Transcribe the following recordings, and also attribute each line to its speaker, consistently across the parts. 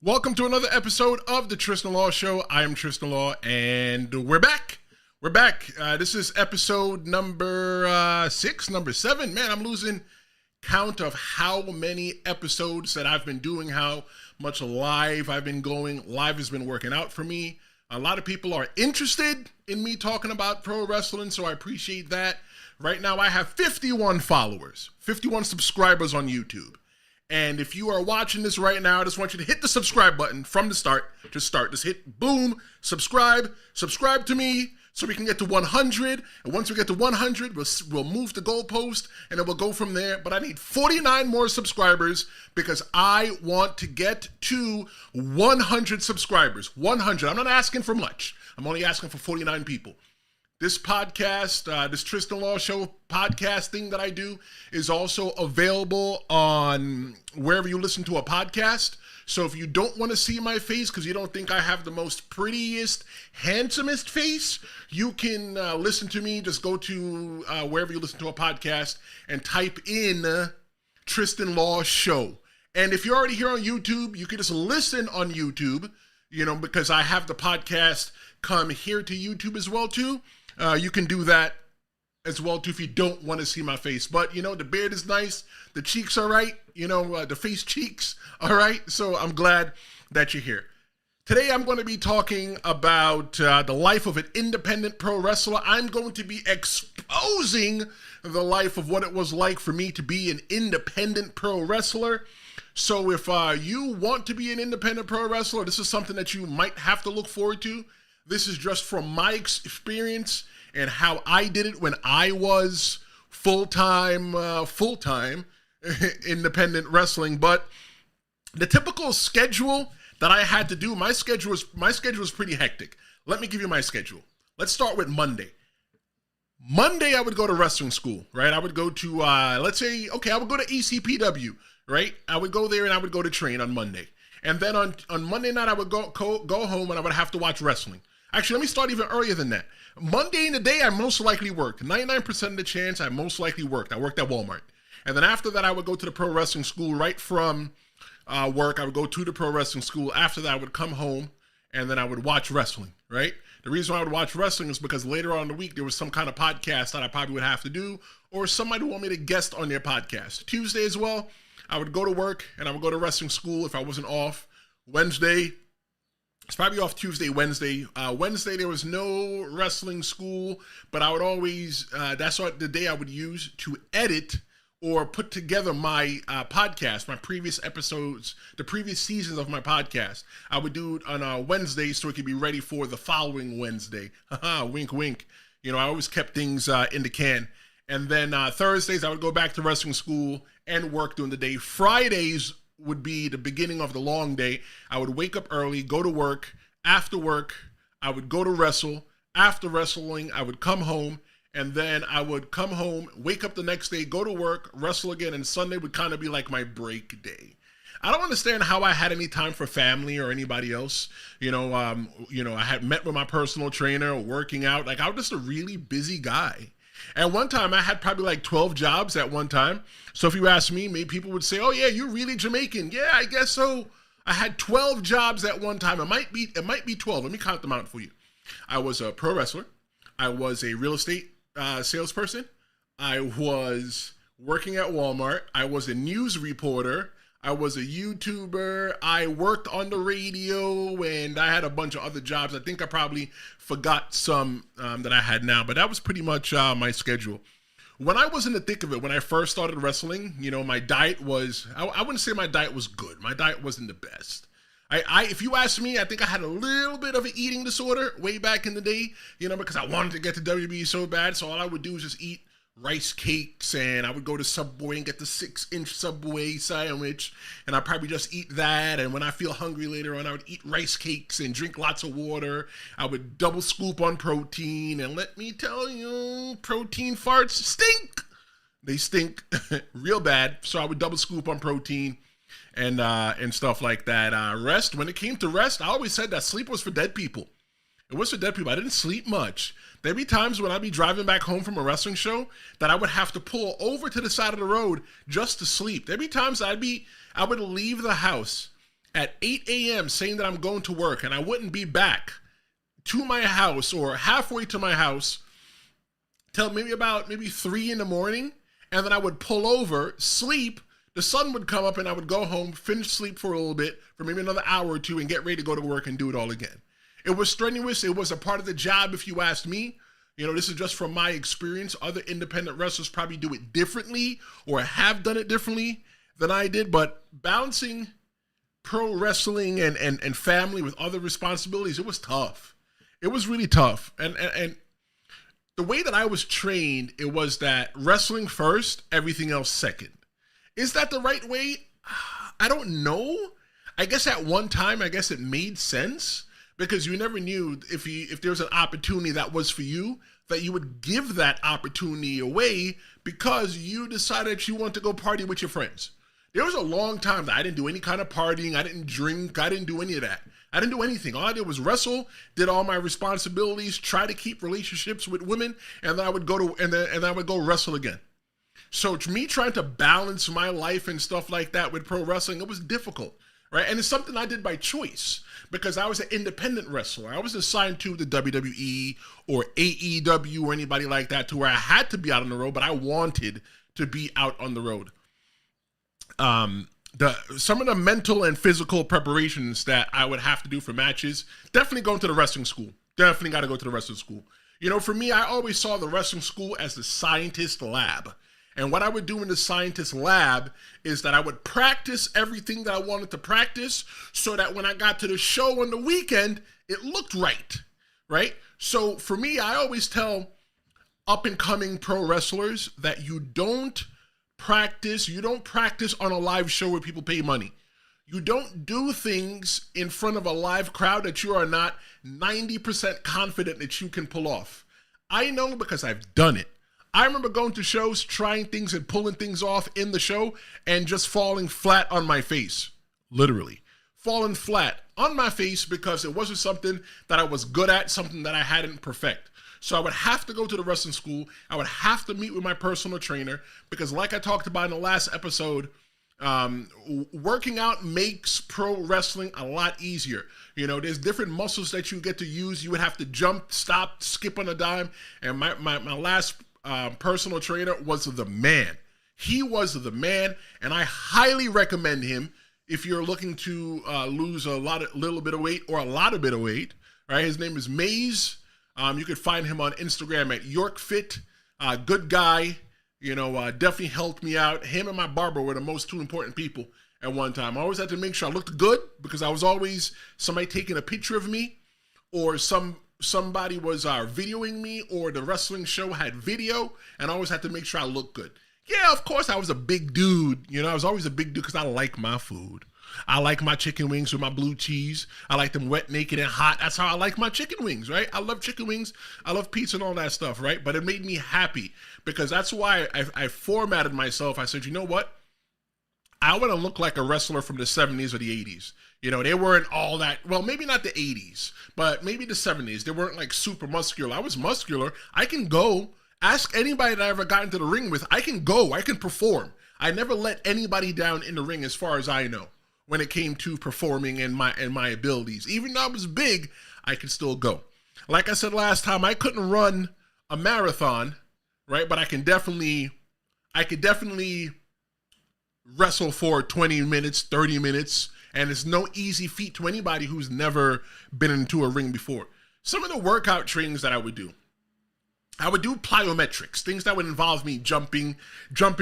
Speaker 1: Welcome to another episode of the Tristen Law Show. I am Tristen Law, and we're back. This is episode number 6, number 7. Man, I'm losing count of how many episodes that I've been doing, how much live I've been going. Live has been working out for me. A lot of people are interested in me talking about pro wrestling, so I appreciate that. Right now, I have 51 followers, 51 subscribers on YouTube. And if you are watching this right now, I just want you to hit the subscribe button from the start. Just hit boom, subscribe to me so we can get to 100. And once we get to 100, we'll move the goalpost and then we'll go from there. But I need 49 more subscribers because I want to get to 100 subscribers. 100. I'm not asking for much. I'm only asking for 49 people. This podcast, this Tristen Law Show podcast thing that I do is also available on wherever you listen to a podcast. So if you don't want to see my face because you don't think I have the most prettiest, handsomest face, you can listen to me. Just go to wherever you listen to a podcast and type in Tristen Law Show. And if you're already here on YouTube, you can just listen on YouTube, because I have the podcast come here to YouTube as well, too. You can do that as well, too, if you don't want to see my face. But, the beard is nice. The cheeks are right. The face cheeks are right. So I'm glad that you're here. Today, I'm going to be talking about the life of an independent pro wrestler. I'm going to be exposing the life of what it was like for me to be an independent pro wrestler. So if you want to be an independent pro wrestler, this is something that you might have to look forward to. This is just from my experience and how I did it when I was full-time independent wrestling. But the typical schedule that I had to do, my schedule was pretty hectic. Let me give you my schedule. Let's start with Monday. Monday, I would go to wrestling school, right? I would go to, I would go to ECPW, right? I would go there and I would go to train on Monday. And then on Monday night, I would go home and I would have to watch wrestling. Actually, let me start even earlier than that. Monday in the day, I most likely worked. 99% of the chance, I most likely worked. I worked at Walmart. And then after that, I would go to the pro wrestling school right from work. I would go to the pro wrestling school. After that, I would come home and then I would watch wrestling, right? The reason why I would watch wrestling is because later on in the week, there was some kind of podcast that I probably would have to do, or somebody would want me to guest on their podcast. Tuesday as well, I would go to work and I would go to wrestling school if I wasn't off. Wednesday, it's probably off Tuesday, Wednesday. Wednesday, there was no wrestling school, but I would always, that's what the day I would use to edit or put together my podcast, my previous episodes, the previous seasons of my podcast. I would do it on Wednesday so it could be ready for the following Wednesday. Wink, wink. I always kept things in the can. And then Thursdays, I would go back to wrestling school and work during the day. Fridays would be the beginning of the long day. I would wake up early, go to work. After work, I would go to wrestle. After wrestling, I would come home, and then I would come home, wake up the next day, go to work, wrestle again, and Sunday would kind of be like my break day. I don't understand how I had any time for family or anybody else. I had met with my personal trainer, working out. Like, I was just a really busy guy. At one time, I had probably like 12 jobs at one time. So if you ask me, maybe people would say, oh yeah, you're really Jamaican. Yeah, I guess so. I had 12 jobs at one time. It might be 12. Let me count them out for you. I was a pro wrestler. I was a real estate salesperson. I was working at Walmart. I was a news reporter. I was a YouTuber. I worked on the radio, and I had a bunch of other jobs. I think I probably forgot some that I had now, but that was pretty much my schedule. When I was in the thick of it, when I first started wrestling, my diet was, I wouldn't say my diet was good. My diet wasn't the best. If you ask me, I think I had a little bit of an eating disorder way back in the day, because I wanted to get to WWE so bad. So all I would do is just eat rice cakes, and I would go to Subway and get the 6-inch Subway sandwich, and I'd probably just eat that. And when I feel hungry later on, I would eat rice cakes and drink lots of water. I would double scoop on protein, and let me tell you, protein farts stink. They stink real bad. So I would double scoop on protein and stuff like that. Rest, when it came to rest, I always said that sleep was for dead people. It was for dead people. I didn't sleep much. There'd be times when I'd be driving back home from a wrestling show that I would have to pull over to the side of the road just to sleep. There'd be times I would leave the house at 8 a.m. saying that I'm going to work and I wouldn't be back to my house or halfway to my house till maybe 3 in the morning. And then I would pull over, sleep, the sun would come up and I would go home, finish sleep for a little bit, for maybe another hour or two, and get ready to go to work and do it all again. It was strenuous. It was a part of the job, if you ask me. You know, this is just from my experience. Other independent wrestlers probably do it differently or have done it differently than I did. But balancing pro wrestling and family with other responsibilities, it was tough. It was really tough. And the way that I was trained, it was that wrestling first, everything else second. Is that the right way? I don't know. I guess at one time, it made sense because you never knew if there was an opportunity that was for you, that you would give that opportunity away because you decided you want to go party with your friends. There was a long time that I didn't do any kind of partying. I didn't drink. I didn't do any of that. I didn't do anything. All I did was wrestle, did all my responsibilities, try to keep relationships with women, and then I would go I would go wrestle again. So to me, trying to balance my life and stuff like that with pro wrestling, it was difficult, right? And it's something I did by choice because I was an independent wrestler. I wasn't signed to the WWE or AEW or anybody like that to where I had to be out on the road, but I wanted to be out on the road. Some of the mental and physical preparations that I would have to do for matches, definitely going to the wrestling school. Definitely got to go to the wrestling school. You know, for me, I always saw the wrestling school as the scientist lab. And what I would do in the scientist lab is that I would practice everything that I wanted to practice so that when I got to the show on the weekend, it looked right? So for me, I always tell up-and-coming pro wrestlers that you don't practice on a live show where people pay money. You don't do things in front of a live crowd that you are not 90% confident that you can pull off. I know because I've done it. I remember going to shows, trying things and pulling things off in the show and just falling flat on my face. Literally. Falling flat on my face because it wasn't something that I was good at, something that I hadn't perfect. So I would have to go to the wrestling school. I would have to meet with my personal trainer because like I talked about in the last episode, working out makes pro wrestling a lot easier. You know, there's different muscles that you get to use. You would have to jump, stop, skip on a dime. And my last personal trainer was the man. He was the man, and I highly recommend him if you're looking to lose little bit of weight or a lot of bit of weight. Right? His name is Maze. You can find him on Instagram at YorkFit. Good guy. You know, definitely helped me out. Him and my barber were the most two important people at one time. I always had to make sure I looked good because I was always somebody taking a picture of me or somebody was videoing me or the wrestling show had video, and I always had to make sure I looked good. Yeah, of course, I was a big dude. You know, I was always a big dude because I like my food. I like my chicken wings with my blue cheese. I like them wet, naked, and hot. That's how I like my chicken wings, right? I love chicken wings. I love pizza and all that stuff, right? But it made me happy because that's why I formatted myself. I said, you know what? I want to look like a wrestler from the 70s or the 80s. You know, they weren't all that, well, maybe not the 80s, but maybe the 70s. They weren't like super muscular. I was muscular. I can go. Ask anybody that I ever got into the ring with. I can go. I can perform. I never let anybody down in the ring as far as I know when it came to performing and my abilities. Even though I was big, I could still go. Like I said last time, I couldn't run a marathon, right? But I could definitely wrestle for 20 minutes, 30 minutes, and it's no easy feat to anybody who's never been into a ring before. Some of the workout trainings that I would do plyometrics, things that would involve me jumping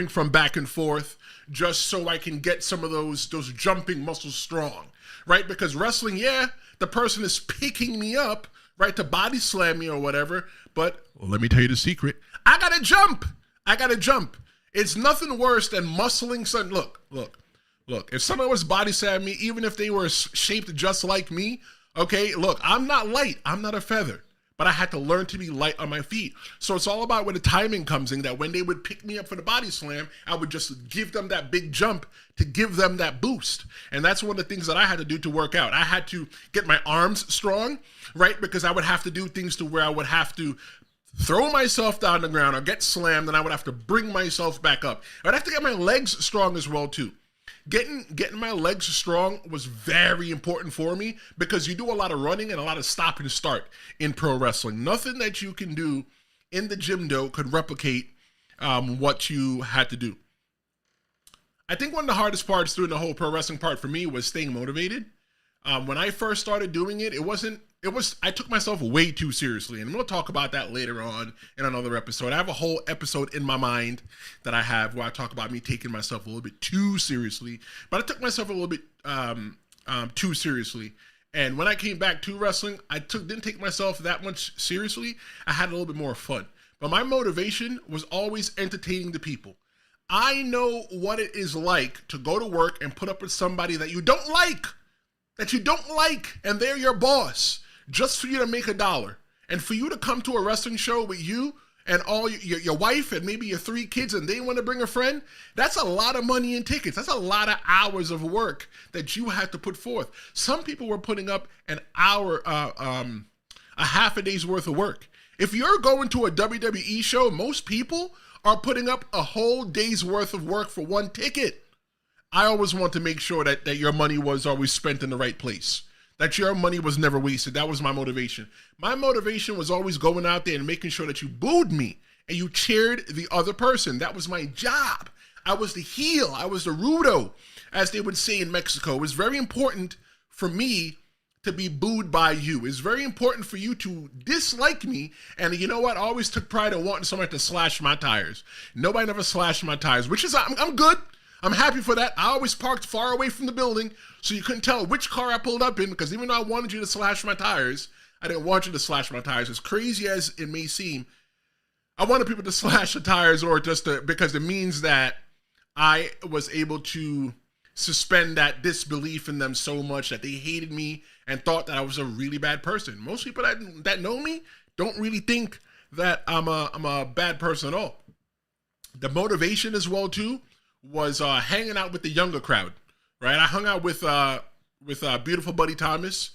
Speaker 1: from back and forth, just so I can get some of those jumping muscles strong, right? Because wrestling, yeah, the person is picking me up, right, to body slam me or whatever, but let me tell you the secret. I gotta jump. It's nothing worse than muscling some. Look. If someone was body slamming me, even if they were shaped just like me, okay, look, I'm not light. I'm not a feather. But I had to learn to be light on my feet. So it's all about where the timing comes in, that when they would pick me up for the body slam, I would just give them that big jump to give them that boost. And that's one of the things that I had to do to work out. I had to get my arms strong, right? Because I would have to do things to where I would have to throw myself down the ground or get slammed, and I would have to bring myself back up. I'd have to get my legs strong as well, too. Getting my legs strong was very important for me because you do a lot of running and a lot of stop and start in pro wrestling. Nothing that you can do in the gym though could replicate what you had to do. I think one of the hardest parts during the whole pro wrestling part for me was staying motivated. When I first started doing it, I took myself way too seriously. And we'll talk about that later on in another episode. I have a whole episode in my mind that I have where I talk about me taking myself a little bit too seriously. But I took myself a little bit too seriously. And when I came back to wrestling, didn't take myself that much seriously. I had a little bit more fun. But my motivation was always entertaining the people. I know what it is like to go to work and put up with somebody that you don't like, and they're your boss, just for you to make $1. And for you to come to a wrestling show with you and all your wife and maybe your 3 kids and they want to bring a friend, that's a lot of money in tickets. That's a lot of hours of work that you had to put forth. Some people were putting up an hour, a half a day's worth of work. If you're going to a WWE show, most people are putting up a whole day's worth of work for one ticket. I always want to make sure that your money was always spent in the right place, that your money was never wasted. That was my motivation. My motivation was always going out there and making sure that you booed me and you cheered the other person. That was my job. I was the heel. I was the rudo, as they would say in Mexico. It was very important for me to be booed by you. It's very important for you to dislike me. And you know what? I always took pride in wanting somebody to slash my tires. Nobody never slashed my tires, which is, I'm good. I'm happy for that. I always parked far away from the building so you couldn't tell which car I pulled up in, because even though I wanted you to slash my tires, I didn't want you to slash my tires. As crazy as it may seem, I wanted people to slash the tires because it means that I was able to suspend that disbelief in them so much that they hated me and thought that I was a really bad person. Most people that know me don't really think that I'm a bad person at all. The motivation as well too was hanging out with the younger crowd, right? I hung out with beautiful Buddy Thomas,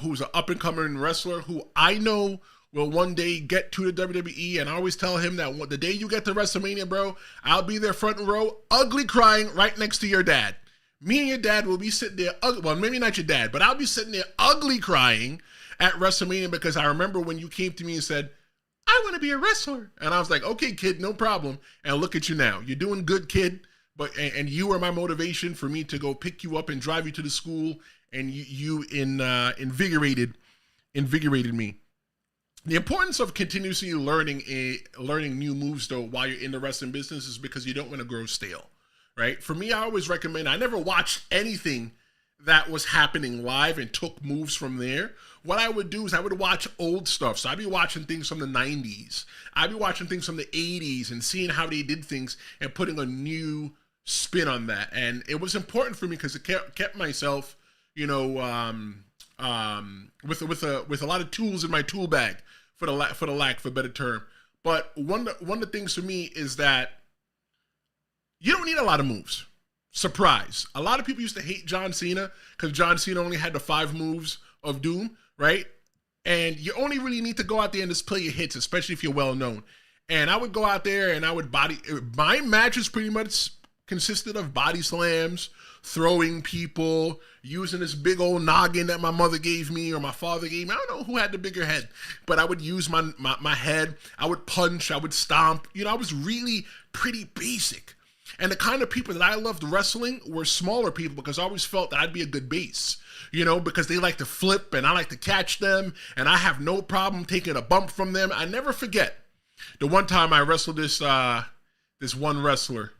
Speaker 1: who's an up and coming wrestler who I know will one day get to the WWE, and I always tell him that the day you get to WrestleMania, bro, I'll be there front row, ugly crying right next to your dad. Me and your dad will be sitting there, well, maybe not your dad, but I'll be sitting there ugly crying at WrestleMania because I remember when you came to me and said, I want to be a wrestler. And I was like, okay, kid, no problem. And look at you now. You're doing good, kid. And you were my motivation for me to go pick you up and drive you to the school, and you invigorated me. The importance of continuously learning new moves though while you're in the wrestling business is because you don't want to grow stale, right? For me, I always recommend, I never watched anything that was happening live and took moves from there. What I would do is I would watch old stuff. So I'd be watching things from the 90s. I'd be watching things from the 80s and seeing how they did things and putting a new spin on that. And it was important for me because it kept myself, with a lot of tools in my tool bag, for the lack of a better term. But one of the things for me is that you don't need a lot of moves. Surprise. A lot of people used to hate John Cena because John Cena only had the 5 moves of doom, right? And you only really need to go out there and just play your hits, especially if you're well known. And I would go out there and I would my matches pretty much consisted of body slams, throwing people, using this big old noggin that my mother gave me or my father gave me. I don't know who had the bigger head, but I would use my head. I would punch, I would stomp. I was really pretty basic. And the kind of people that I loved wrestling were smaller people because I always felt that I'd be a good base, because they like to flip and I like to catch them and I have no problem taking a bump from them. I never forget the one time I wrestled this one wrestler,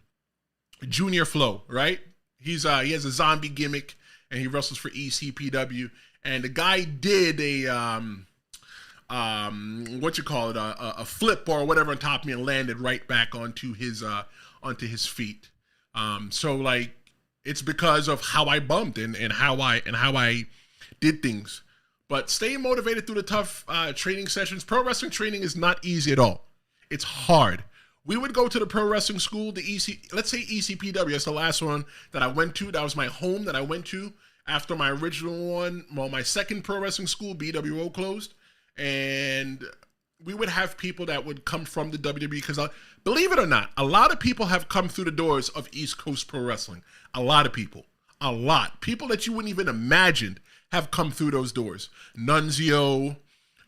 Speaker 1: Junior Flow, right? He has a zombie gimmick and he wrestles for ECPW. And the guy did a flip or whatever on top of me and landed right back onto his feet. So like it's because of how I bumped and how I did things. But staying motivated through the tough training sessions. Pro wrestling training is not easy at all. It's hard. We would go to the pro wrestling school, let's say ECPW. That's the last one that I went to. That was my home that I went to after my original one. Well, my second pro wrestling school, BWO, closed. And we would have people that would come from the WWE because, believe it or not, a lot of people have come through the doors of East Coast Pro Wrestling. A lot of people. A lot. People that you wouldn't even imagine have come through those doors. Nunzio.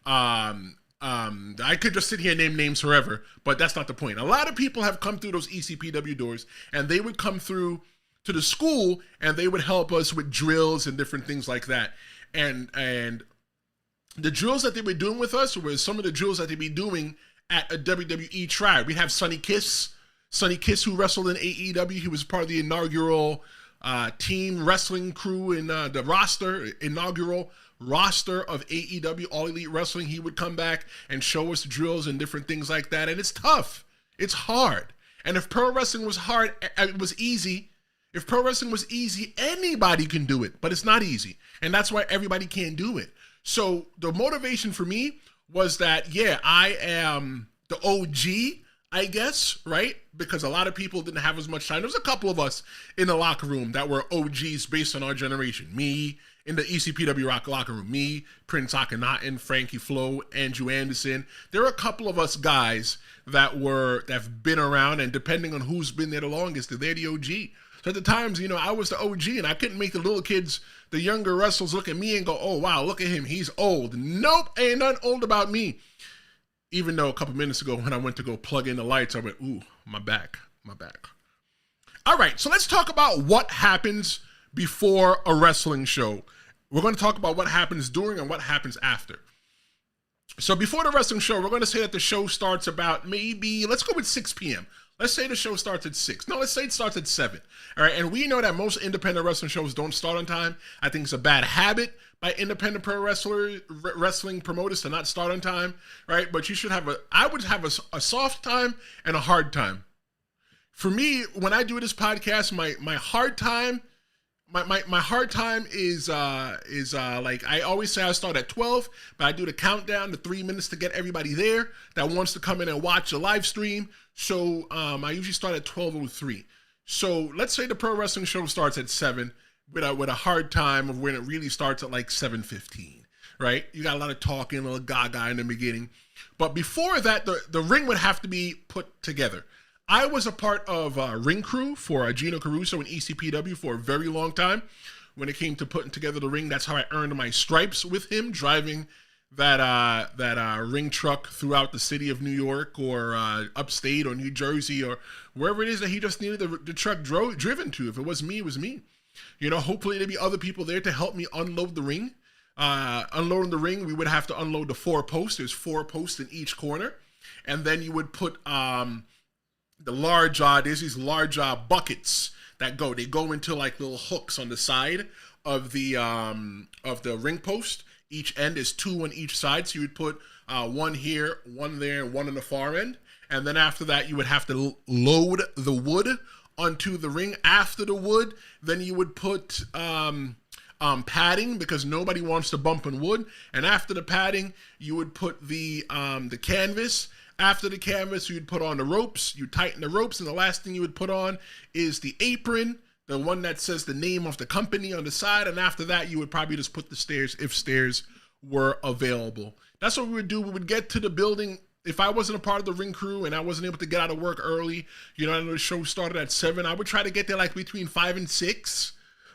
Speaker 1: I could just sit here and name names forever, but that's not the point. A lot of people have come through those ECPW doors, and they would come through to the school, and they would help us with drills and different things like that. And the drills that they were doing with us were some of the drills that they'd be doing at a WWE tribe. We'd have Sonny Kiss, who wrestled in AEW. He was part of the inaugural team wrestling crew in the inaugural roster of AEW, All Elite Wrestling. He would come back and show us drills and different things like that. And it's tough. It's hard. And if pro wrestling was hard, it was easy. If pro wrestling was easy, anybody can do it, but it's not easy. And that's why everybody can't do it. So the motivation for me was that, yeah, I am the OG, I guess, right? Because a lot of people didn't have as much time. There was a couple of us in the locker room that were OGs based on our generation. Me, in the ECPW locker room. Me, Prince Akhenaten, Frankie Flo, Andrew Anderson. There are a couple of us guys that've been around, and depending on who's been there the longest, they're the OG. So at the times, I was the OG, and I couldn't make the little kids, the younger wrestlers, look at me and go, oh, wow, look at him. He's old. Nope, ain't nothing old about me. Even though a couple minutes ago when I went to go plug in the lights, I went, ooh, my back. All right, so let's talk about what happens before a wrestling show. We're going to talk about what happens during and what happens after. So before the wrestling show, we're going to say that the show starts about let's go with 6 p.m. Let's say the show starts at 6. No, let's say it starts at 7. All right, and we know that most independent wrestling shows don't start on time. I think it's a bad habit by independent pro wrestling promoters to not start on time, right? But you should I would have a soft time and a hard time. For me, when I do this podcast, my hard time, my hard time is like I always say I start at 12, but I do the countdown, the 3 minutes to get everybody there that wants to come in and watch the live stream. So I usually start at 12:03. So let's say the pro wrestling show starts at 7 with a hard time of when it really starts at like 7:15, right? You got a lot of talking, a little gaga in the beginning. But before that, the ring would have to be put together. I was a part of ring crew for Gino Caruso and ECPW for a very long time. When it came to putting together the ring, that's how I earned my stripes with him, driving that ring truck throughout the city of New York or upstate or New Jersey or wherever it is that he just needed the truck driven to. If it was me, it was me. Hopefully there'd be other people there to help me unload the ring. Unloading the ring, we would have to unload the 4 posts. There's 4 posts in each corner. And then you would put there's these large buckets that go into like little hooks on the side of the ring post. Each end is 2 on each side, so you would put 1 here, 1 there, and 1 on the far end. And then after that, you would have to load the wood onto the ring. After the wood, then you would put padding, because nobody wants to bump on wood. And after the padding, you would put the canvas. After the canvas, you'd put on the ropes, you tighten the ropes, and the last thing you would put on is the apron, the one that says the name of the company on the side, and after that, you would probably just put the stairs if stairs were available. That's what we would do. We would get to the building. If I wasn't a part of the ring crew and I wasn't able to get out of work early, I know the show started at 7, I would try to get there like between 5 and 6,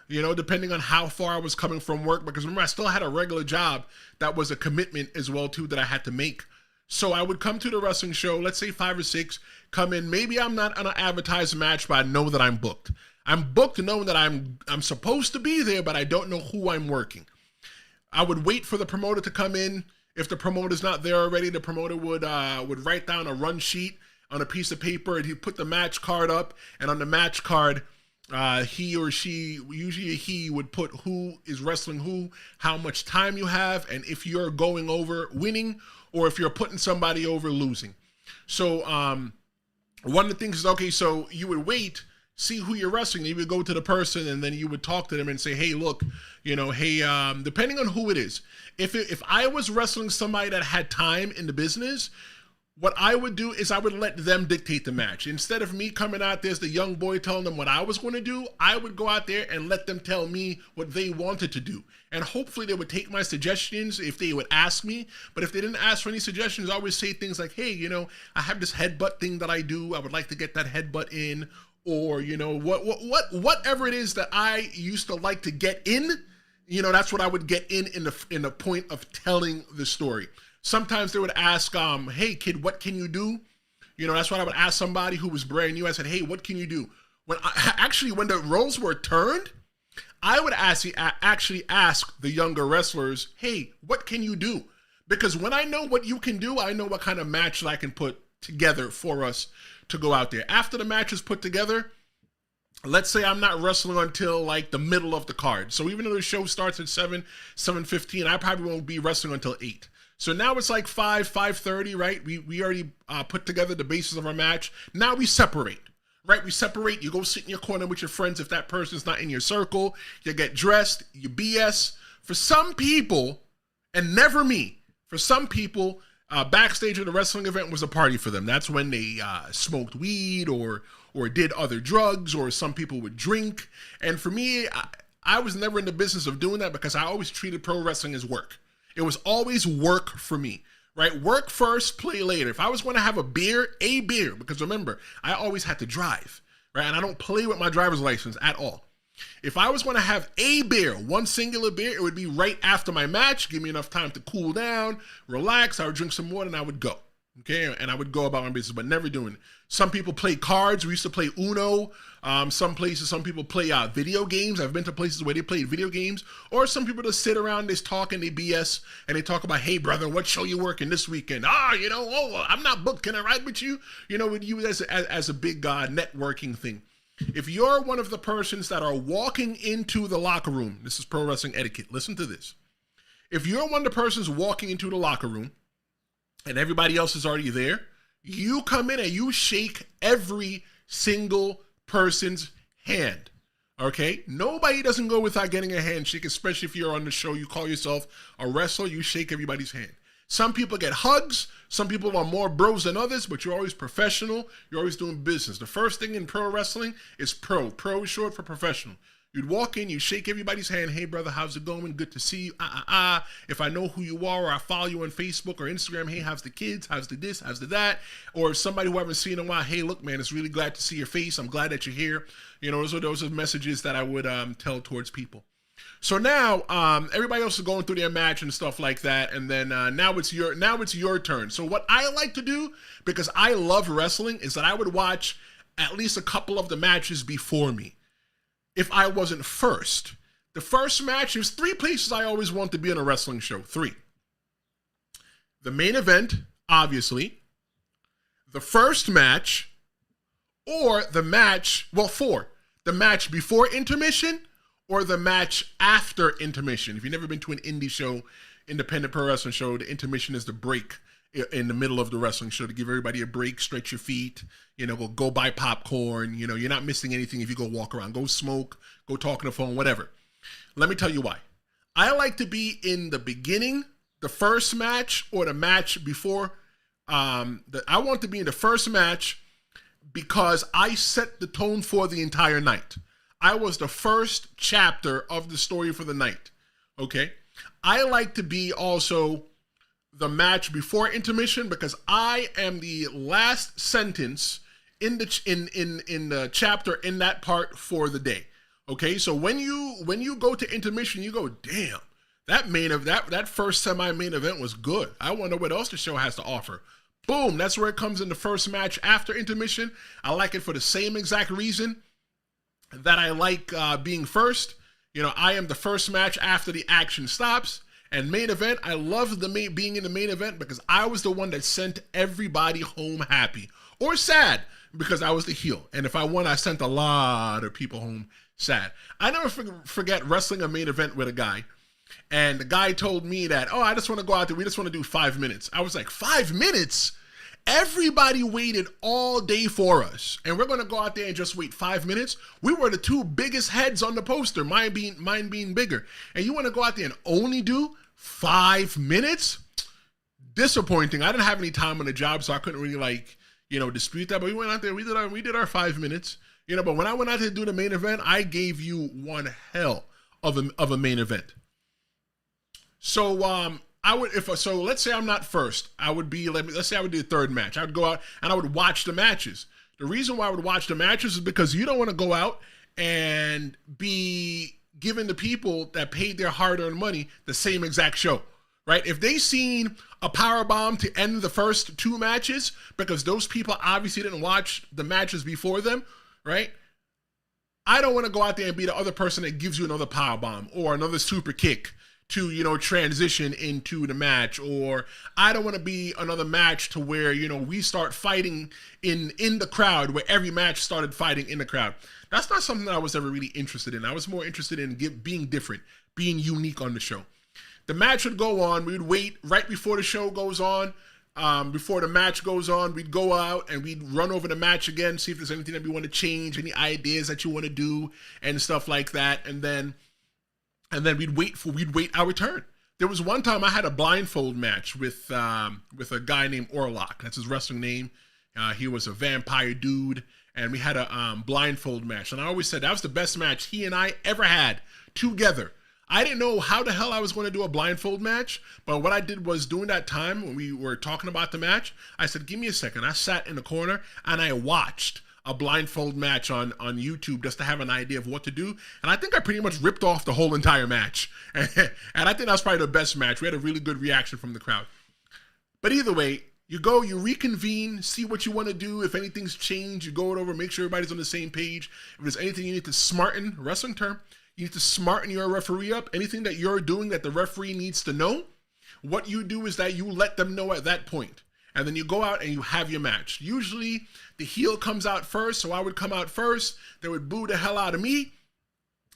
Speaker 1: depending on how far I was coming from work, because remember, I still had a regular job that was a commitment as well, too, that I had to make. So I would come to the wrestling show, let's say 5 or 6, come in. Maybe I'm not on an advertised match, but I know that I'm booked. I'm booked knowing that I'm supposed to be there, but I don't know who I'm working. I would wait for the promoter to come in. If the promoter's not there already, the promoter would write down a run sheet on a piece of paper, and he'd put the match card up. And on the match card, he or she, usually he, would put who is wrestling who, how much time you have, and if you're going over winning, or if you're putting somebody over losing. So one of the things is, okay, so you would wait, see who you're wrestling. You would go to the person, and then you would talk to them and say, hey, look, depending on who it is. If I was wrestling somebody that had time in the business, what I would do is I would let them dictate the match. Instead of me coming out there as the young boy telling them what I was going to do, I would go out there and let them tell me what they wanted to do. And hopefully they would take my suggestions if they would ask me. But if they didn't ask for any suggestions, I always say things like, hey, I have this headbutt thing that I do. I would like to get that headbutt in. Or, whatever it is that I used to like to get in, that's what I would get in the point of telling the story. Sometimes they would ask, hey, kid, what can you do? That's what I would ask somebody who was brand new. I said, hey, what can you do? When the roles were turned, I would actually ask the younger wrestlers, hey, what can you do? Because when I know what you can do, I know what kind of match I can put together for us to go out there. After the match is put together, let's say I'm not wrestling until like the middle of the card. So even though the show starts at 7:15, I probably won't be wrestling until 8. So now it's like 5:30, right? We already put together the basis of our match. Now we separate, right? We separate. You go sit in your corner with your friends if that person's not in your circle. You get dressed. You BS. For some people, and never me, for some people, backstage at a wrestling event was a party for them. That's when they smoked weed or did other drugs, or some people would drink. And for me, I was never in the business of doing that because I always treated pro wrestling as work. It was always work for me, right? Work first, play later. If I was going to have a beer, because remember, I always had to drive, right? And I don't play with my driver's license at all. If I was going to have a beer, one singular beer, it would be right after my match. Give me enough time to cool down, relax. I would drink some water and I would go. Okay, and I would go about my business, but never doing it. Some people play cards. We used to play Uno. Some people play video games. I've been to places where they played video games. Or some people just sit around, they talk and they BS, and they talk about, hey, brother, what show you working this weekend? I'm not booked. Can I ride with you? With you as a big networking thing. If you're one of the persons that are walking into the locker room, this is pro wrestling etiquette. Listen to this. If you're one of the persons walking into the locker room, and everybody else is already there, you come in and you shake every single person's hand, okay? Nobody doesn't go without getting a handshake, especially if you're on the show, you call yourself a wrestler, you shake everybody's hand. Some people get hugs, some people are more bros than others, but you're always professional, you're always doing business. The first thing in pro wrestling is pro. Pro is short for professional. You'd walk in, you shake everybody's hand. Hey, brother, how's it going? Good to see you. If I know who you are or I follow you on Facebook or Instagram, hey, how's the kids? How's the this? How's the that? Or if somebody who I haven't seen in a while, hey, look, man, it's really glad to see your face. I'm glad that you're here. Those are messages that I would tell towards people. So now everybody else is going through their match and stuff like that, and then now it's your turn. So what I like to do, because I love wrestling, is that I would watch at least a couple of the matches before me. If I wasn't first. The first match, there's 3 places I always want to be on a wrestling show. 3. The main event, obviously. The first match, or the match, 4. The match before intermission, or the match after intermission. If you've never been to an indie show, independent pro wrestling show, the intermission is the break in the middle of the wrestling show to give everybody a break, stretch your feet, go buy popcorn. You're not missing anything if you go walk around, go smoke, go talk on the phone, whatever. Let me tell you why. I like to be in the beginning, the first match, or the match before. I want to be in the first match because I set the tone for the entire night. I was the first chapter of the story for the night. Okay. I like to be also the match before intermission because I am the last sentence in the chapter in that part for the day. Okay, so when you go to intermission, you go, damn, that first semi-main event was good. I wonder what else the show has to offer. Boom, that's where it comes in the first match after intermission. I like it for the same exact reason that I like being first. I am the first match after the action stops. And main event, I love being in the main event because I was the one that sent everybody home happy or sad because I was the heel. And if I won, I sent a lot of people home sad. I never forget wrestling a main event with a guy. And the guy told me that, I just want to go out there. We just want to do 5 minutes. I was like, 5 minutes? Everybody waited all day for us. And we're going to go out there and just wait 5 minutes? We were the 2 biggest heads on the poster, mine being bigger. And you want to go out there and only do 5 minutes? disappointing. I didn't have any time on the job, so I couldn't really like, dispute that. But we went out there, we did our 5 minutes, but when I went out there to do the main event, I gave you one hell of a main event. So let's say I'm not first, I would be, let's say I would do the third match. I would go out and I would watch the matches. The reason why I would watch the matches is because you don't want to go out and be giving the people that paid their hard-earned money the same exact show, right? If they seen a power bomb to end the first 2 matches because those people obviously didn't watch the matches before them, right? I don't want to go out there and be the other person that gives you another power bomb or another super kick to, transition into the match. Or I don't want to be another match to where, we start fighting in the crowd, where every match started fighting in the crowd. That's not something that I was ever really interested in. I was more interested in being different, being unique on the show. The match would go on. We would wait right before the show goes on. Before the match goes on, we'd go out and we'd run over the match again, see if there's anything that we want to change, any ideas that you want to do and stuff like that. And then we'd wait our turn. There was one time I had a blindfold match with a guy named Orlok. That's his wrestling name. He was a vampire dude, and we had a blindfold match. And I always said that was the best match he and I ever had together. I didn't know how the hell I was going to do a blindfold match, but what I did was, during that time when we were talking about the match, I said, give me a second. I sat in the corner and I watched a blindfold match on YouTube just to have an idea of what to do. And I think I pretty much ripped off the whole entire match. And I think that was probably the best match. We had a really good reaction from the crowd. But either way, you go, you reconvene, see what you want to do. If anything's changed, you go it over, make sure everybody's on the same page. If there's anything you need to smarten, wrestling term, you need to smarten your referee up. Anything that you're doing that the referee needs to know, what you do is that you let them know at that point. And then you go out and you have your match. Usually the heel comes out first, so I would come out first. They would boo the hell out of me.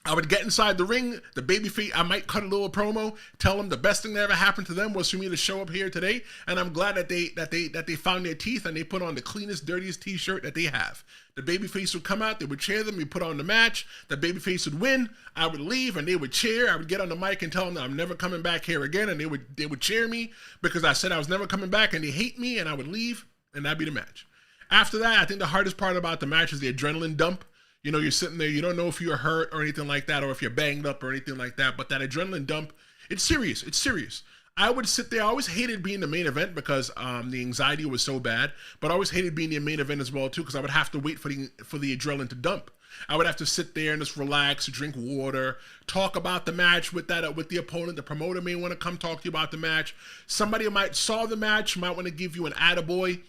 Speaker 1: I would get inside the ring. The babyface, I might cut a little promo, tell them the best thing that ever happened to them was for me to show up here today, and I'm glad that they found their teeth and they put on the cleanest, dirtiest T-shirt that they have. The babyface would come out, they would cheer them, we put on the match. The babyface would win. I would leave, and they would cheer. I would get on the mic and tell them that I'm never coming back here again, and they would cheer me because I said I was never coming back, and they hate me, and I would leave, and that'd be the match. After that, I think the hardest part about the match is the adrenaline dump. You're sitting there, you don't know if you're hurt or anything like that, or if you're banged up or anything like that, but that adrenaline dump, it's serious. It's serious. I would sit there. I always hated being the main event because the anxiety was so bad, but I always hated being the main event as well, too, because I would have to wait for the adrenaline to dump. I would have to sit there and just relax, drink water, talk about the match with the opponent. The promoter may want to come talk to you about the match. Somebody might saw the match, might want to give you an attaboy.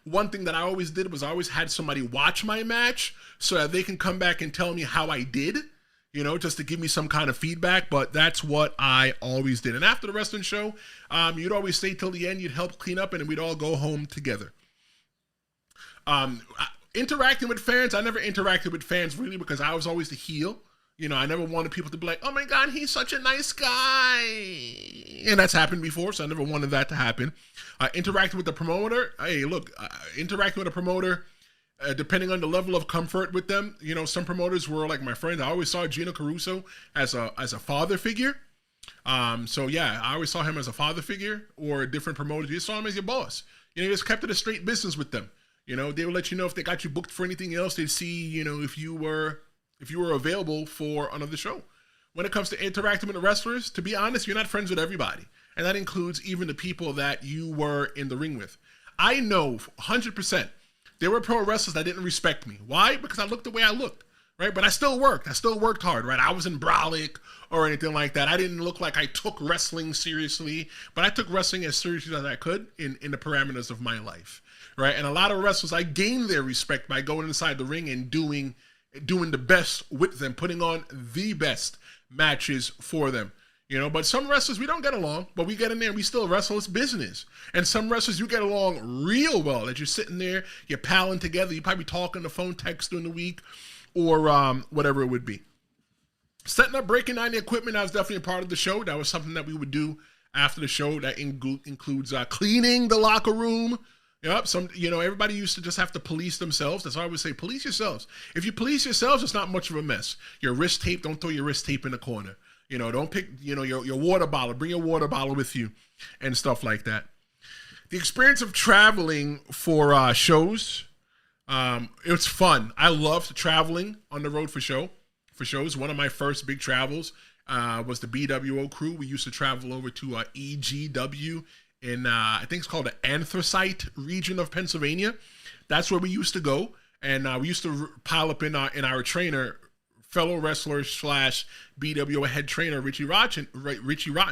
Speaker 1: One thing that I always did was I always had somebody watch my match so that they can come back and tell me how I did, just to give me some kind of feedback. But that's what I always did. And after the wrestling show, you'd always stay till the end. You'd help clean up, and we'd all go home together. Interacting with fans, I never interacted with fans really because I was always the heel. I never wanted people to be like, oh my God, he's such a nice guy. And that's happened before, so I never wanted that to happen. Interacting with the promoter, interacting with a promoter, depending on the level of comfort with them, some promoters were like my friends. I always saw Gino Caruso as a father figure. So yeah, I always saw him as a father figure, or different promoters. You saw him as your boss. You just kept it a straight business with them. They would let you know if they got you booked for anything else. They'd see, if you were available for another show. When it comes to interacting with the wrestlers, to be honest, you're not friends with everybody. And that includes even the people that you were in the ring with. I know 100% there were pro wrestlers that didn't respect me. Why? Because I looked the way I looked, right? But I still worked. I still worked hard, right? I wasn't brolic or anything like that. I didn't look like I took wrestling seriously, but I took wrestling as seriously as I could in the parameters of my life, right? And a lot of wrestlers, I gained their respect by going inside the ring and doing the best with them, putting on the best matches for them. But some wrestlers, we don't get along, but we get in there and we still wrestle. It's business. And some wrestlers, you get along real well, that you're sitting there, you're palling together, you probably talk on the phone, text during the week, or whatever it would be. Setting up, breaking down the equipment, that was definitely a part of the show. That was something that we would do after the show. That includes cleaning the locker room. Yep, everybody used to just have to police themselves. That's why I would say, police yourselves. If you police yourselves, it's not much of a mess. Your wrist tape, don't throw your wrist tape in the corner. Don't pick, your water bottle. Bring your water bottle with you and stuff like that. The experience of traveling for shows, it's fun. I loved traveling on the road for shows. One of my first big travels was the BWO crew. We used to travel over to EGW in, I think it's called the Anthracite region of Pennsylvania. That's where we used to go. And we used to pile up in our trainer, fellow wrestler / BWO head trainer, Richie Rotten.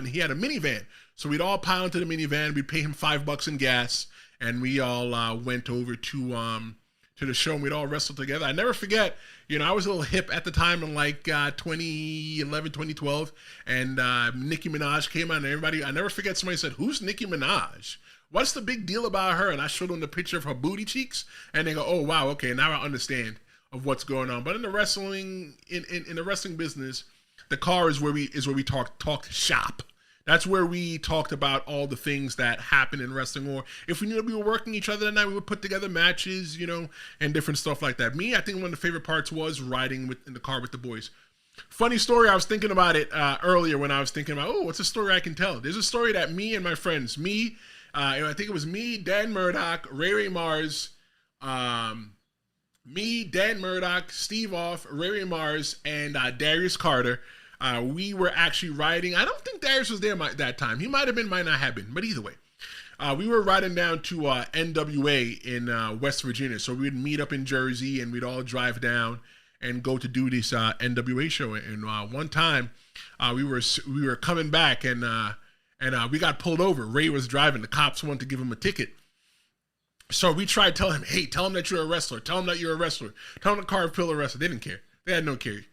Speaker 1: He had a minivan. So we'd all pile into the minivan. We'd pay him $5 in gas. And we all went over to the show, and we'd all wrestle together. I never forget, I was a little hip at the time in like 2011, 2012, and Nicki Minaj came out, and I never forget, somebody said, "Who's Nicki Minaj? What's the big deal about her?" And I showed them the picture of her booty cheeks, and they go, "Oh, wow, okay, now I understand of what's going on." But in the wrestling, in the wrestling business, the car is where we talk shop. That's where we talked about all the things that happen in wrestling, or if we knew that we were working each other that night, we would put together matches, and different stuff like that. I think one of the favorite parts was riding in the car with the boys. Funny story, I was thinking about it earlier when I was thinking about, what's a story I can tell? There's a story that me and my friends, I think it was me, Dan Murdoch, Ray Mars, Dan Murdoch, Steve Off, Ray Mars, and Darius Carter. We were actually riding. I don't think Darius was there that time. He might have been, might not have been. But either way, we were riding down to NWA in West Virginia. So we'd meet up in Jersey, and we'd all drive down and go to do this NWA show. And one time, we were coming back, and we got pulled over. Ray was driving. The cops wanted to give him a ticket. So we tried to tell him, "Hey, tell him that you're a wrestler. Tell him that you're a wrestler. Tell him to carve pillar wrestler." They didn't care. They had no care.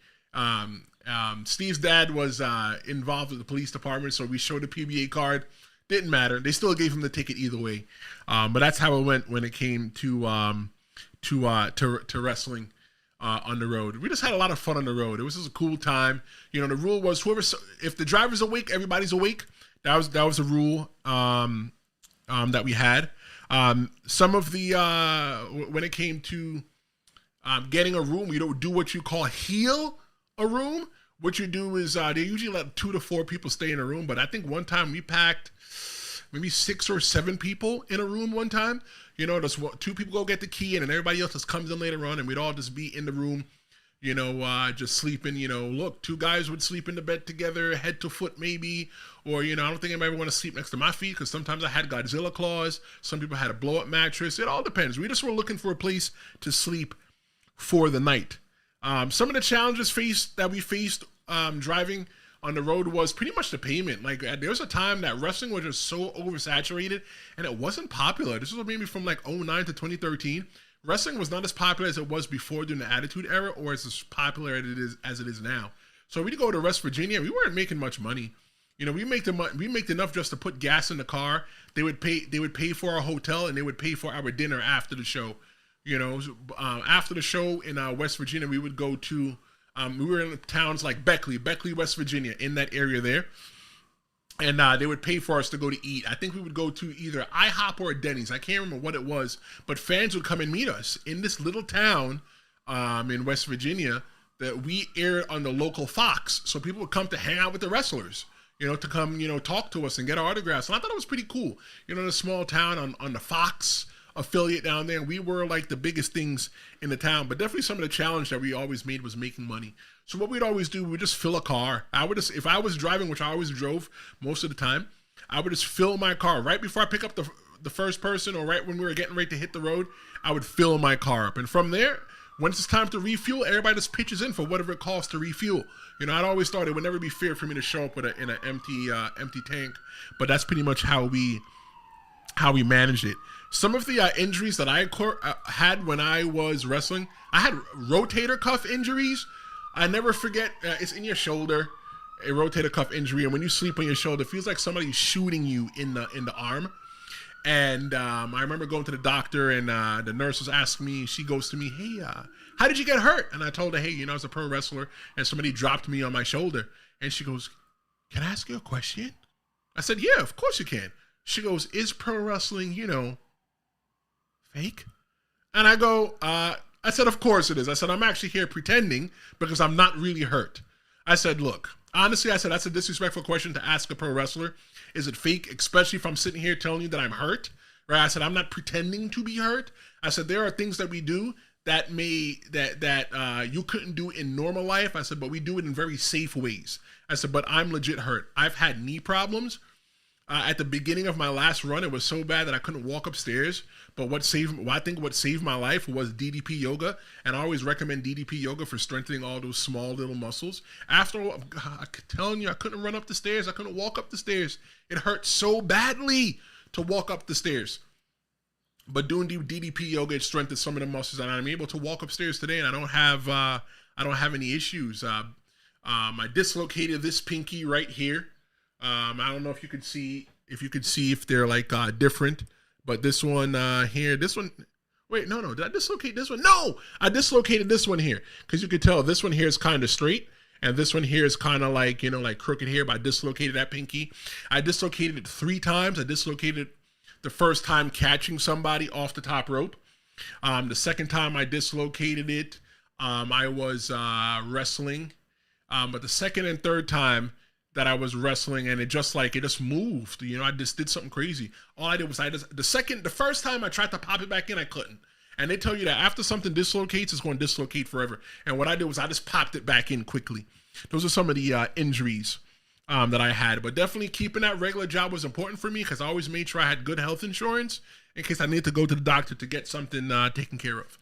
Speaker 1: Steve's dad was involved with the police department, so we showed the PBA card. Didn't matter. They still gave him the ticket either way. But that's how it went when it came to wrestling on the road. We just had a lot of fun on the road. It was just a cool time. The rule was if the driver's awake, everybody's awake. That was a rule that we had. Some of the when it came to getting a room, we don't do what you call heel a room. What you do is they usually let 2 to 4 people stay in a room, but I think one time we packed maybe 6 or 7 people in a room one time. Just 2 people go get the key, and then everybody else just comes in later on, and we'd all just be in the room, just sleeping. Look, 2 guys would sleep in the bed together, head to foot maybe, or I don't think anybody would want to sleep next to my feet, because sometimes I had Godzilla claws. Some people had a blow-up mattress. It all depends. We just were looking for a place to sleep for the night. Some of the challenges that we faced driving on the road was pretty much the payment. Like, there was a time that wrestling was just so oversaturated, and it wasn't popular. This was maybe from like 2009 to 2013. Wrestling was not as popular as it was before during the Attitude Era, or as popular as it is now. So we'd go to West Virginia. We weren't making much money. We make enough just to put gas in the car. They would pay for our hotel, and they would pay for our dinner after the show. After the show in West Virginia, we would go to, we were in towns like Beckley, West Virginia, in that area there. And they would pay for us to go to eat. I think we would go to either IHOP or a Denny's. I can't remember what it was, but fans would come and meet us in this little town in West Virginia that we aired on the local Fox. So people would come to hang out with the wrestlers, to come, talk to us and get our autographs. And I thought it was pretty cool. In a small town on the Fox affiliate down there, and we were like the biggest things in the town. But definitely some of the challenge that we always made was making money. So what we'd always do, we'd just fill a car. If I was driving, which I always drove most of the time, I would just fill my car right before I pick up the first person, or right when we were getting ready to hit the road. I would fill my car up, and from there, once it's time to refuel, everybody just pitches in for whatever it costs to refuel. I'd always thought it would never be fair for me to show up with in an empty tank, but that's pretty much how we managed it. Some of the injuries that I had when I was wrestling, I had rotator cuff injuries. I never forget, it's in your shoulder, a rotator cuff injury, and when you sleep on your shoulder, it feels like somebody's shooting you in the arm. And I remember going to the doctor, and the nurse was asking me, she goes to me, "Hey, how did you get hurt?" And I told her, "Hey, I was a pro wrestler, and somebody dropped me on my shoulder." And she goes, "Can I ask you a question?" I said, "Yeah, of course you can." She goes, "Is pro wrestling, fake?" And I go, I said, "Of course it is." I said, "I'm actually here pretending because I'm not really hurt." I said, "Look, honestly," I said, "that's a disrespectful question to ask a pro wrestler. Is it fake? Especially if I'm sitting here telling you that I'm hurt." right? I said, I'm not pretending to be hurt. I said, there are things that we do that you couldn't do in normal life. I said, but we do it in very safe ways. I said, but I'm legit hurt. I've had knee problems. At the beginning of my last run, it was so bad that I couldn't walk upstairs. But what saved my life was DDP yoga, and I always recommend DDP yoga for strengthening all those small little muscles. After a while, I'm telling you, I couldn't run up the stairs. I couldn't walk up the stairs. It hurt so badly to walk up the stairs. But doing DDP yoga, it strengthens some of the muscles, and I'm able to walk upstairs today, and I don't have any issues. I dislocated this pinky right here. I don't know if you could see if they're like different, but this one here, this one, wait, no, did I dislocate this one? No, I dislocated this one here, because you could tell this one here is kind of straight, and this one here is kind of like, like crooked here, but I dislocated that pinky. I dislocated it 3 times. I dislocated the first time catching somebody off the top rope. The second time I dislocated it, I was wrestling, but the second and third time that I was wrestling, and it just moved. I just did something crazy. All I did was the first time I tried to pop it back in, I couldn't. And they tell you that after something dislocates, it's going to dislocate forever. And what I did was I just popped it back in quickly. Those are some of the injuries that I had. But definitely keeping that regular job was important for me, because I always made sure I had good health insurance in case I need to go to the doctor to get something taken care of.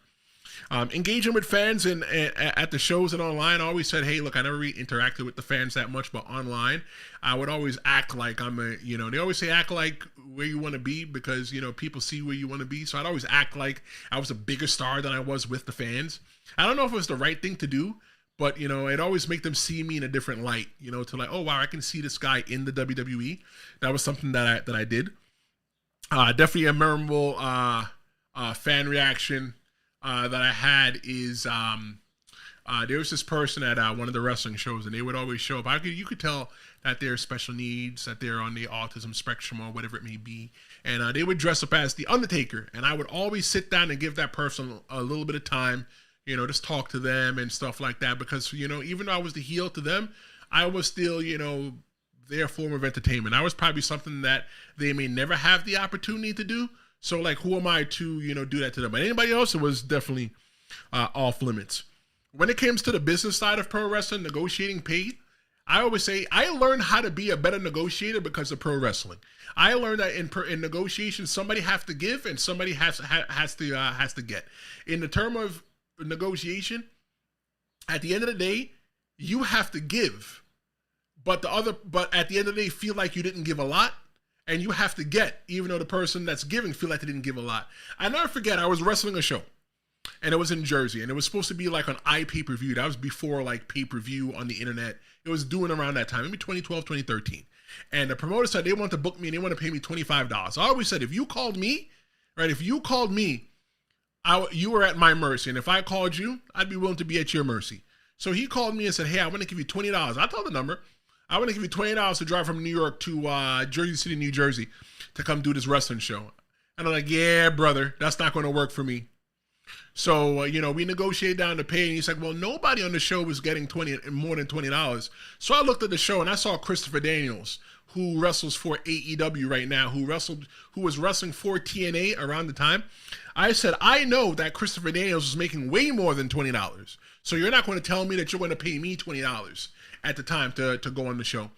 Speaker 1: Engaging with fans and at the shows and online, I always said, hey, look, I never really interacted with the fans that much, but online, I would always act like I'm they always say act like where you want to be, because, people see where you want to be. So I'd always act like I was a bigger star than I was with the fans. I don't know if it was the right thing to do, but, it always make them see me in a different light, to like, oh, wow, I can see this guy in the WWE. That was something that I did. Definitely a memorable fan reaction that I had is there was this person at one of the wrestling shows, and they would always show up. You could tell that they're special needs, that they're on the autism spectrum or whatever it may be, and they would dress up as the Undertaker, and I would always sit down and give that person a little bit of time, just talk to them and stuff like that, because even though I was the heel to them, I was still their form of entertainment. I was probably something that they may never have the opportunity to do. So, who am I to, do that to them? But anybody else, it was definitely off limits. When it comes to the business side of pro wrestling, negotiating pay, I always say I learned how to be a better negotiator because of pro wrestling. I learned that in negotiation, somebody has to give and somebody has to get. In the term of negotiation, at the end of the day, you have to give, but at the end of the day, feel like you didn't give a lot. And you have to get, even though the person that's giving feel like they didn't give a lot. I never forget, I was wrestling a show, and it was in Jersey, and it was supposed to be like on iPay-per-view. That was before pay-per-view on the internet. It was doing around that time, maybe 2012, 2013. And the promoter said they wanted to book me, and they want to pay me $25. I always said, if you called me, you were at my mercy. And if I called you, I'd be willing to be at your mercy. So he called me and said, hey, I want to give you $20. I told the number. I want to give you $20 to drive from New York to Jersey City, New Jersey to come do this wrestling show. And I'm like, yeah, brother, that's not going to work for me. So, we negotiated down the pay, and he's like, well, nobody on the show was getting more than $20. So I looked at the show, and I saw Christopher Daniels, who wrestles for AEW right now, who was wrestling for TNA around the time. I said, I know that Christopher Daniels was making way more than $20. So you're not going to tell me that you're going to pay me $20 at the time to go on the show.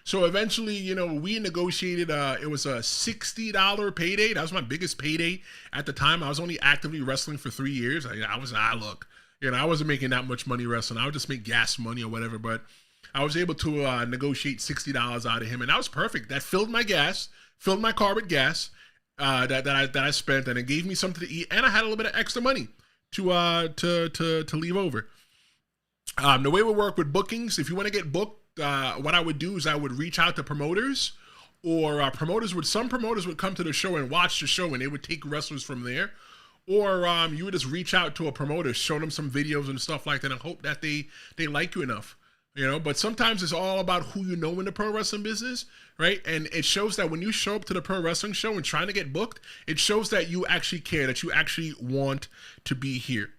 Speaker 1: So eventually, we negotiated, it was a $60 payday. That was my biggest payday at the time. I was only actively wrestling for 3 years. I wasn't making that much money wrestling. I would just make gas money or whatever, but I was able to negotiate $60 out of him, and that was perfect. That filled my car with gas that I spent, and it gave me something to eat, and I had a little bit of extra money to leave over. The way we work with bookings, if you want to get booked, what I would do is I would reach out to promoters, or some promoters would come to the show and watch the show, and they would take wrestlers from there. Or you would just reach out to a promoter, show them some videos and stuff like that, and hope that they like you enough. But sometimes it's all about who you know in the pro wrestling business, right? And it shows that when you show up to the pro wrestling show and trying to get booked, it shows that you actually care, that you actually want to be here.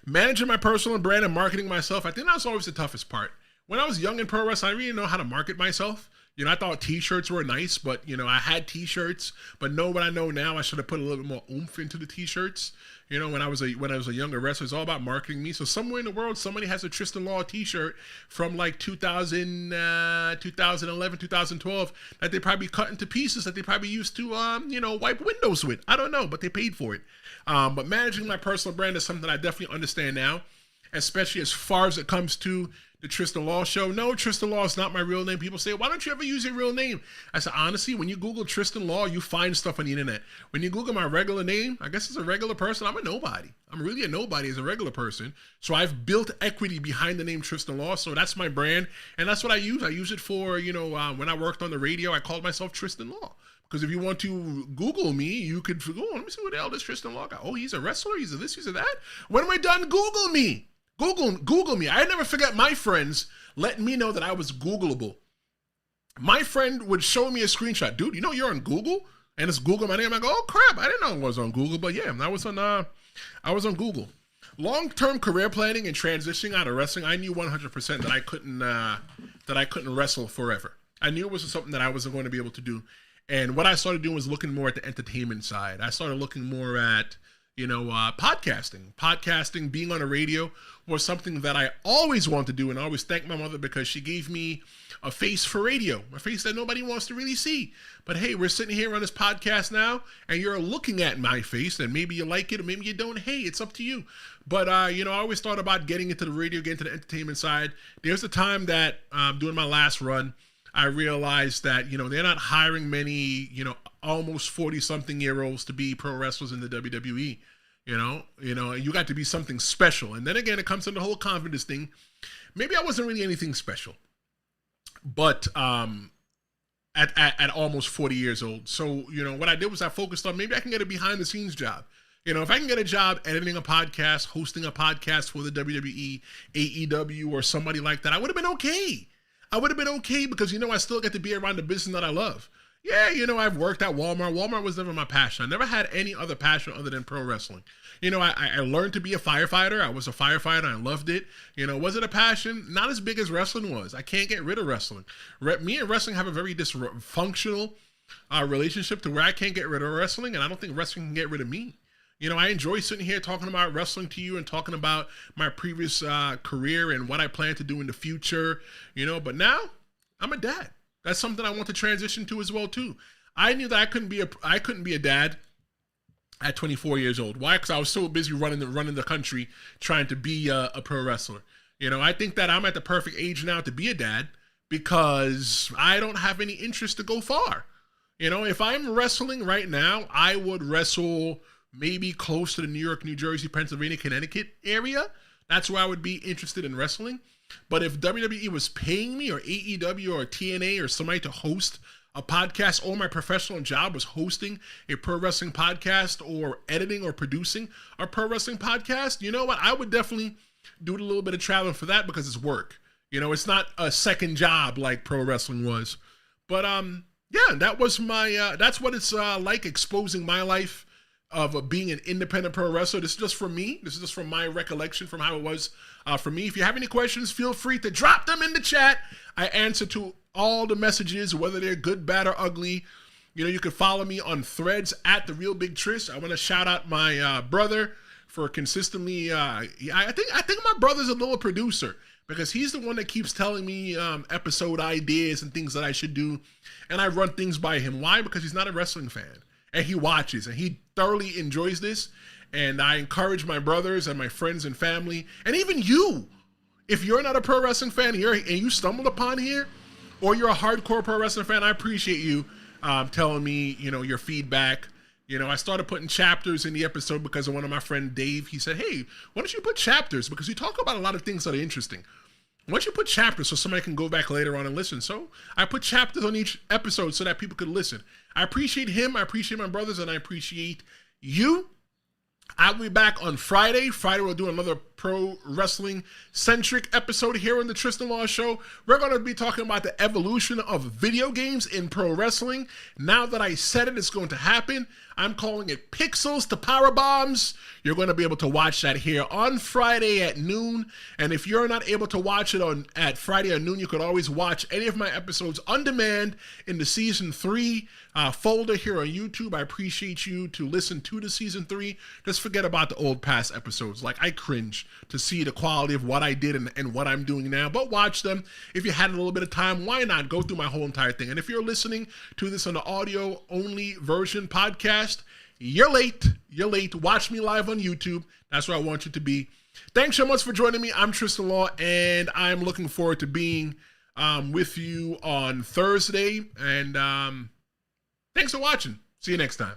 Speaker 1: Managing my personal brand and marketing myself, I think that's always the toughest part. When I was young in pro wrestling, I really didn't know how to market myself. You know, I thought t-shirts were nice, but you know, I had t-shirts, but know what I know now, I should have put a little bit more oomph into the t-shirts. You know, when I was a younger wrestler, it's all about marketing me. So somewhere in the world, somebody has a Tristen Law t-shirt from like 2011, 2012 that they probably cut into pieces that they probably used to, you know, wipe windows with. I don't know, but they paid for it. But managing my personal brand is something I definitely understand now, especially as far as it comes to the Tristen Law Show. No, Tristen Law is not my real name. People say, why don't you ever use your real name? I said, honestly, when you Google Tristen Law, you find stuff on the internet. When you Google my regular name, I guess as a regular person, I'm a nobody. I'm really a nobody as a regular person. So I've built equity behind the name Tristen Law. So that's my brand. And that's what I use. I use it for, you know, when I worked on the radio, I called myself Tristen Law. Because if you want to Google me, you could go, let me see what the hell this Tristen Law guy. Oh, he's a wrestler? He's a this, he's a that? When am I done? Google me. Google me. I never forget my friends letting me know that I was Googleable. My friend would show me a screenshot. Dude, you know you're on Google? And it's Google my name. I'm like, oh crap, I didn't know I was on Google. But yeah, I was on Google. Long-term career planning and transitioning out of wrestling, I knew 100% that I couldn't wrestle forever. I knew it was something that I wasn't going to be able to do. And what I started doing was looking more at the entertainment side. I started looking more at, you know, podcasting, being on the radio was something that I always wanted to do. And I always thank my mother because she gave me a face for radio, a face that nobody wants to really see. But hey, we're sitting here on this podcast now and you're looking at my face and maybe you like it or maybe you don't. Hey, it's up to you. But, you know, I always thought about getting into the radio, getting to the entertainment side. There's a time that doing my last run, I realized that, you know, they're not hiring many, you know, almost 40-something-year-olds to be pro wrestlers in the WWE. You know, you got to be something special. And then again, it comes to the whole confidence thing. Maybe I wasn't really anything special, but at almost 40 years old. So, you know, what I did was I focused on maybe I can get a behind the scenes job. You know, if I can get a job editing a podcast, hosting a podcast for the WWE, AEW, or somebody like that, I would have been okay. I would have been okay because, you know, I still get to be around the business that I love. Yeah, you know, I've worked at Walmart. Walmart was never my passion. I never had any other passion other than pro wrestling. You know, I learned to be a firefighter. I was a firefighter. I loved it. You know, was it a passion? Not as big as wrestling was. I can't get rid of wrestling. Me and wrestling have a very dysfunctional relationship to where I can't get rid of wrestling, and I don't think wrestling can get rid of me. You know, I enjoy sitting here talking about wrestling to you and talking about my previous career and what I plan to do in the future, you know, but now I'm a dad. That's something I want to transition to as well, too. I knew that I couldn't be a dad at 24 years old. Why? Because I was so busy running the country trying to be a pro wrestler. You know, I think that I'm at the perfect age now to be a dad because I don't have any interest to go far. You know, if I'm wrestling right now, I would wrestle maybe close to the New York, New Jersey, Pennsylvania, Connecticut area. That's where I would be interested in wrestling. But if WWE was paying me or AEW or TNA or somebody to host a podcast, or my professional job was hosting a pro wrestling podcast or editing or producing a pro wrestling podcast, you know what? I would definitely do a little bit of traveling for that because it's work. You know, it's not a second job like pro wrestling was. But yeah, that was my, that's what it's like exposing my life of being an independent pro wrestler. This is just from me. This is just from my recollection from how it was for me. If you have any questions, feel free to drop them in the chat. I answer to all the messages, whether they're good, bad, or ugly. You know, you can follow me on Threads at The Real Big Trish. I want to shout out my brother for consistently, I think my brother's a little producer because he's the one that keeps telling me episode ideas and things that I should do. And I run things by him. Why? Because he's not a wrestling fan. And he watches and he thoroughly enjoys this. And I encourage my brothers and my friends and family, and even you, if you're not a pro wrestling fan here and you stumbled upon here, or you're a hardcore pro wrestling fan, I appreciate you telling me, you know, your feedback. You know, I started putting chapters in the episode because of one of my friend Dave. He said, hey, why don't you put chapters? Because you talk about a lot of things that are interesting. Why don't you put chapters so somebody can go back later on and listen? So I put chapters on each episode so that people could listen. I appreciate him. I appreciate my brothers, and I appreciate you. I'll be back on Friday. Friday, we'll do another pro wrestling centric episode here on the Tristen Law Show. We're going to be talking about the evolution of video games in pro wrestling. Now that I said it, it's going to happen. I'm calling it Pixels to Power Bombs. You're going to be able to watch that here on Friday at noon. And if you're not able to watch it at Friday at noon, you could always watch any of my episodes on demand in the Season 3 folder here on YouTube. I appreciate you to listen to the Season 3. Just forget about the old past episodes. Like, I cringe to see the quality of what I did and what I'm doing now. But watch them. If you had a little bit of time, why not go through my whole entire thing? And if you're listening to this on the audio-only version podcast, you're late. You're late. Watch me live on YouTube. That's where I want you to be. Thanks so much for joining me. I'm Tristen Law, and I'm looking forward to being with you on Thursday. And thanks for watching. See you next time.